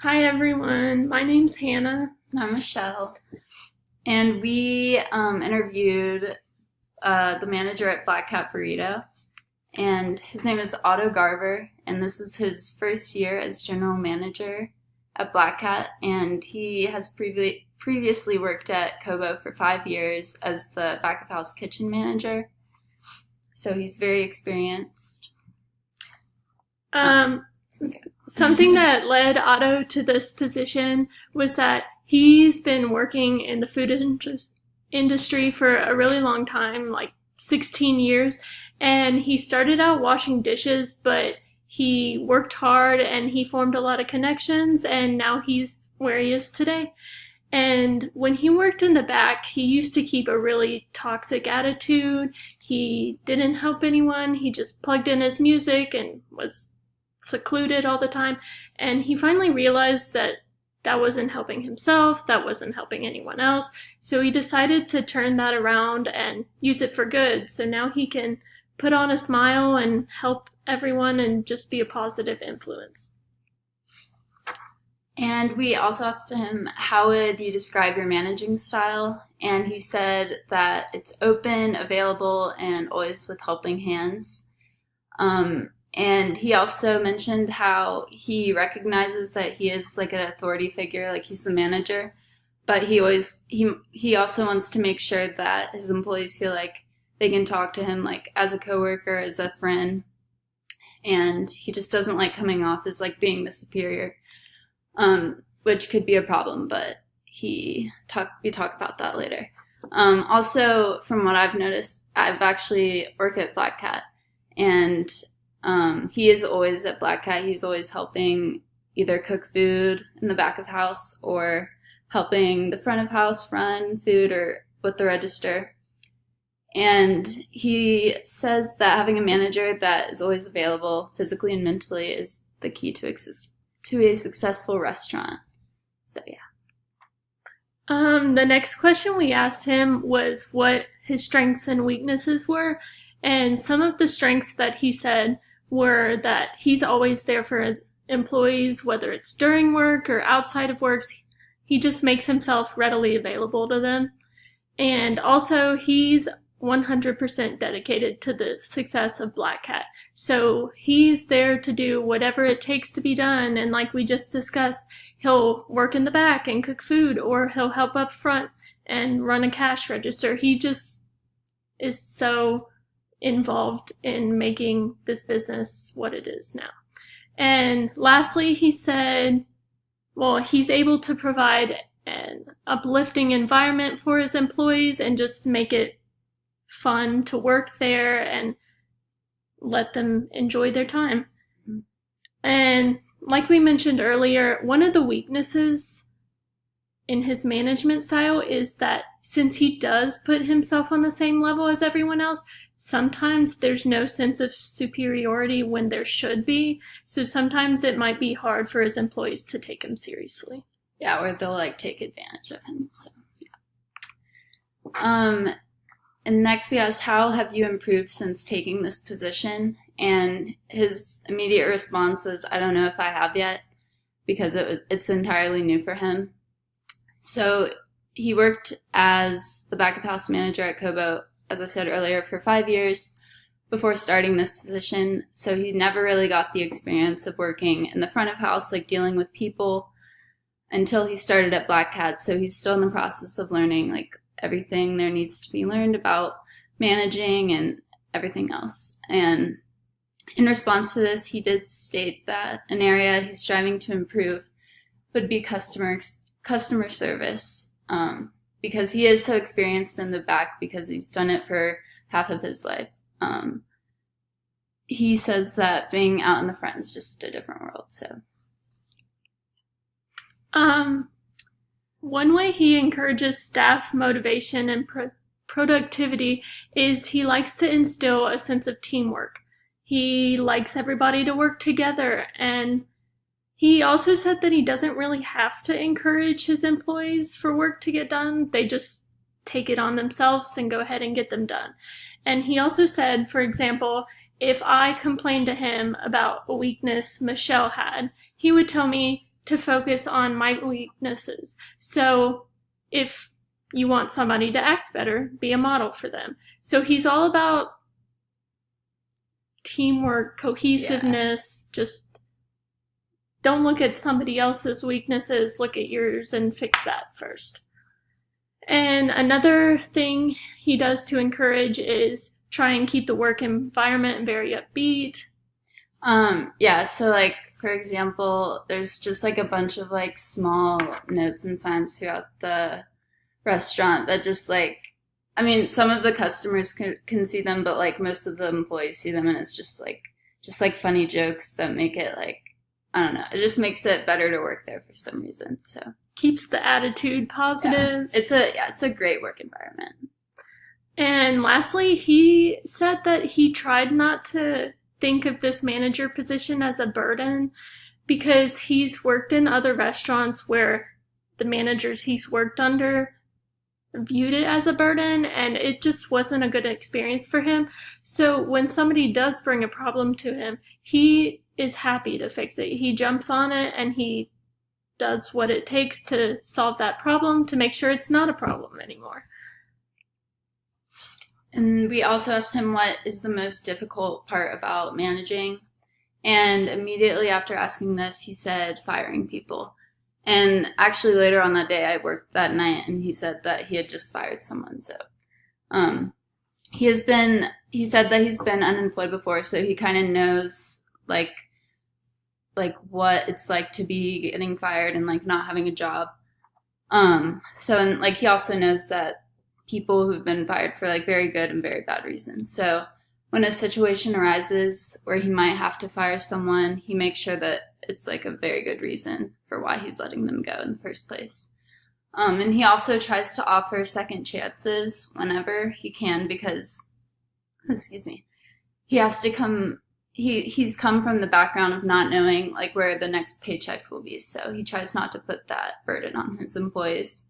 Hi everyone, my name's Hannah. And I'm Michelle. And we interviewed the manager at Black Cat Burrito. And his name is Otto Garver. And this is his first year as general manager at Black Cat. And he has previously worked at Kobo for 5 years as the back of house kitchen manager. So he's very experienced. Something that led Otto to this position was that he's been working in the food industry for a really long time, like 16 years, and he started out washing dishes, but he worked hard and he formed a lot of connections, and now he's where he is today. And when he worked in the back, he used to keep a really toxic attitude. He didn't help anyone. He just plugged in his music and was secluded all the time. And he finally realized that that wasn't helping himself, that wasn't helping anyone else. So he decided to turn that around and use it for good. So now he can put on a smile and help everyone and just be a positive influence. And we also asked him, how would you describe your managing style? And he said that it's open, available, and always with helping hands. And he also mentioned how he recognizes that he is like an authority figure, like he's the manager, but he also wants to make sure that his employees feel like they can talk to him like as a coworker, as a friend, and he just doesn't like coming off as like being the superior, which could be a problem, but we talk about that later. Also, from what I've noticed, I've actually worked at Black Cat, and he is always at Black Cat. He's always helping either cook food in the back of house or helping the front of house run food or with the register. And he says that having a manager that is always available physically and mentally is the key to a successful restaurant. So, yeah. The next question we asked him was what his strengths and weaknesses were. And some of the strengths that he said were that he's always there for his employees, whether it's during work or outside of work. He just makes himself readily available to them. And also, he's 100% dedicated to the success of Black Cat. So he's there to do whatever it takes to be done. And like we just discussed, he'll work in the back and cook food, or he'll help up front and run a cash register. He just is so involved in making this business what it is now. And lastly, he said, he's able to provide an uplifting environment for his employees and just make it fun to work there and let them enjoy their time. Mm-hmm. And like we mentioned earlier, one of the weaknesses in his management style is that since he does put himself on the same level as everyone else, sometimes there's no sense of superiority when there should be. So sometimes it might be hard for his employees to take him seriously. Yeah, or they'll like take advantage of him. So, yeah. And next we asked, how have you improved since taking this position? And his immediate response was, I don't know if I have yet, because it's entirely new for him. So he worked as the back of house manager at Kobo, as I said earlier, for 5 years before starting this position. So he never really got the experience of working in the front of house, like dealing with people, until he started at Black Cat. So he's still in the process of learning like everything there needs to be learned about managing and everything else. And in response to this, he did state that an area he's striving to improve would be customer service, because he is so experienced in the back because he's done it for half of his life. He says that being out in the front is just a different world. So, one way he encourages staff motivation and productivity is he likes to instill a sense of teamwork. He likes everybody to work together, and he also said that he doesn't really have to encourage his employees for work to get done. They just take it on themselves and go ahead and get them done. And he also said, for example, if I complained to him about a weakness Michelle had, he would tell me, to focus on my weaknesses. So if you want somebody to act better, be a model for them. So he's all about teamwork, cohesiveness, just don't look at somebody else's weaknesses, look at yours and fix that first. And another thing he does to encourage is try and keep the work environment very upbeat. So like, for example, there's just like a bunch of like small notes and signs throughout the restaurant that just like, I mean, some of the customers can see them, but like most of the employees see them, and it's just like funny jokes that make it like, I don't know, it just makes it better to work there for some reason. So keeps the attitude positive. It's a great work environment. And lastly, he said that he tried not to think of this manager position as a burden because he's worked in other restaurants where the managers he's worked under viewed it as a burden, and it just wasn't a good experience for him. So when somebody does bring a problem to him, he is happy to fix it. He jumps on it and he does what it takes to solve that problem to make sure it's not a problem anymore. And we also asked him what is the most difficult part about managing. And immediately after asking this, he said firing people. And actually later on that day, I worked that night, and he said that he had just fired someone. So he said that he's been unemployed before, so he kind of knows like what it's like to be getting fired and like not having a job. And like he also knows that people who've been fired for like very good and very bad reasons. So when a situation arises where he might have to fire someone, he makes sure that it's like a very good reason for why he's letting them go in the first place. And he also tries to offer second chances whenever he can because, he has to come, he's come from the background of not knowing like where the next paycheck will be. So he tries not to put that burden on his employees.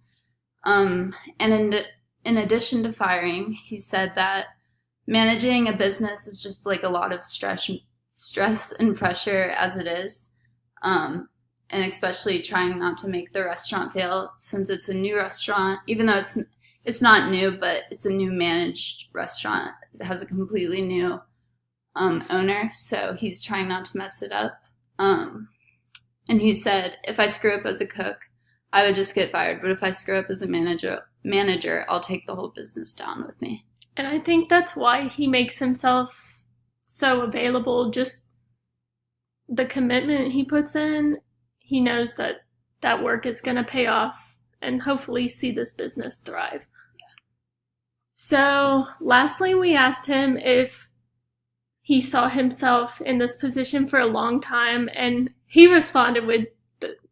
And in addition to firing, he said that managing a business is just like a lot of stress and pressure as it is. And especially trying not to make the restaurant fail since it's a new restaurant, even though it's not new, but it's a new managed restaurant. It has a completely new owner, so he's trying not to mess it up. And he said, if I screw up as a cook, I would just get fired. But if I screw up as a manager, I'll take the whole business down with me. And I think that's why he makes himself so available. Just the commitment he puts in, he knows that that work is going to pay off and hopefully see this business thrive. Yeah. So lastly, we asked him if he saw himself in this position for a long time, and he responded with,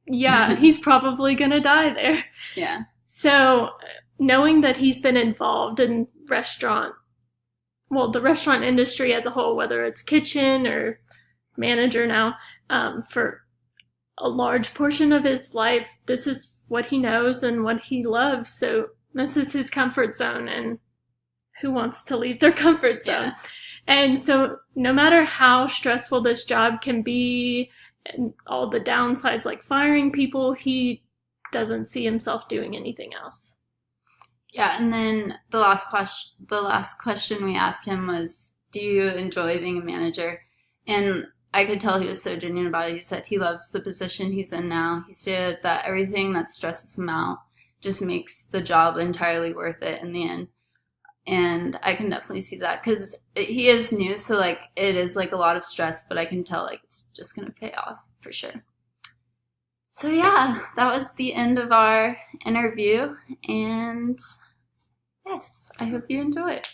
yeah, he's probably going to die there. Yeah. So knowing that he's been involved in the restaurant industry as a whole, whether it's kitchen or manager now, for a large portion of his life, this is what he knows and what he loves. So this is his comfort zone, and who wants to leave their comfort zone? Yeah. And so no matter how stressful this job can be and all the downsides like firing people, he doesn't see himself doing anything else. Yeah, and then the last question we asked him was, do you enjoy being a manager? And I could tell he was so genuine about it. He said he loves the position he's in now. He stated that everything that stresses him out just makes the job entirely worth it in the end. And I can definitely see that because he is new, so like it is like a lot of stress, but I can tell like it's just going to pay off for sure. So yeah, that was the end of our interview, and yes, I hope you enjoy it.